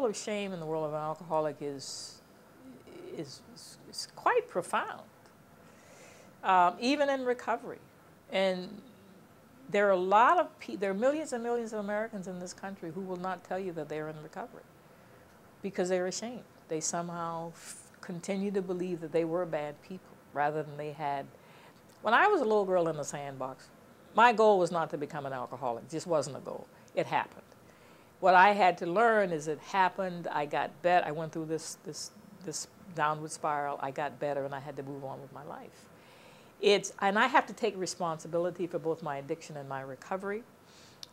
level of shame in the world of an alcoholic is quite profound, even in recovery. And there are a lot of there are millions and millions of Americans in this country who will not tell you that they're in recovery because they're ashamed. They somehow continue to believe that they were bad people rather than they had. When I was a little girl in the sandbox, my goal was not to become an alcoholic. It just wasn't a goal. It happened. What I had to learn is it happened. I got better. I went through this downward spiral. I got better, and I had to move on with my life. And I have to take responsibility for both my addiction and my recovery.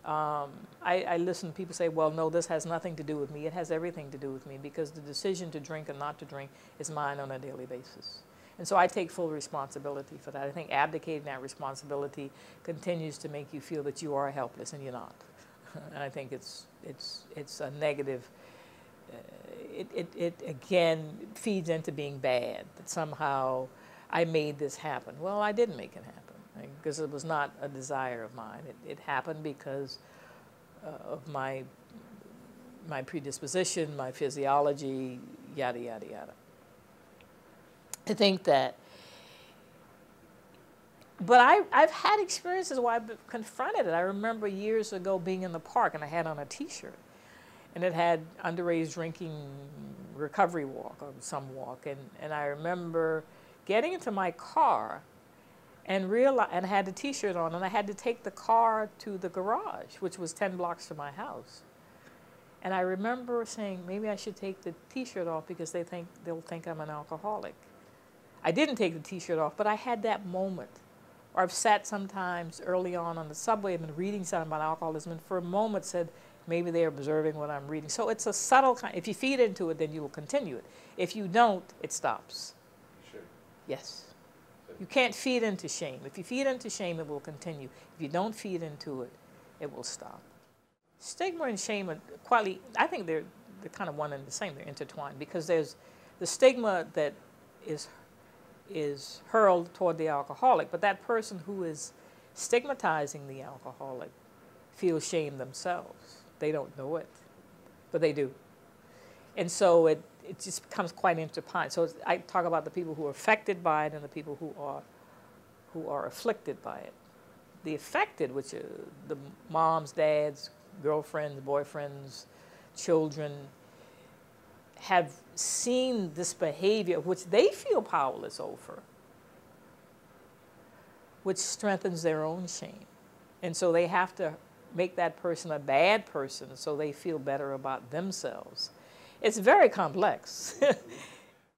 I listen to people say, well, no, this has nothing to do with me. It has everything to do with me because the decision to drink and not to drink is mine on a daily basis. And so I take full responsibility for that. I think abdicating that responsibility continues to make you feel that you are helpless, and you're not. And I think it's a negative. It again feeds into being bad, that somehow I made this happen. Well, I didn't make it happen because it was not a desire of mine. It happened because of my predisposition, my physiology, yada, yada, yada. I think that, but I've had experiences where I've confronted it. I remember years ago being in the park and I had on a T-shirt and it had underage drinking recovery walk or some walk. And I remember getting into my car and I had the T-shirt on and I had to take the car to the garage, which was 10 blocks from my house. And I remember saying, maybe I should take the T-shirt off because they'll think I'm an alcoholic. I didn't take the T-shirt off, but I had that moment. Or I've sat sometimes early on the subway and been reading something about alcoholism and for a moment said, maybe they're observing what I'm reading. So it's a subtle kind. If you feed into it, then you will continue it. If you don't, it stops. Sure. Yes. You can't feed into shame. If you feed into shame, it will continue. If you don't feed into it, it will stop. Stigma and shame are quietly, I think they're kind of one and the same. They're intertwined because there's the stigma that is hurled toward the alcoholic, but that person who is stigmatizing the alcoholic feels shame themselves. They don't know it, but they do. And so it just becomes quite intertwined. So I talk about the people who are affected by it and the people who are afflicted by it. The affected, which are the moms, dads, girlfriends, boyfriends, children, have seen this behavior, which they feel powerless over, which strengthens their own shame. And so they have to make that person a bad person so they feel better about themselves. It's very complex.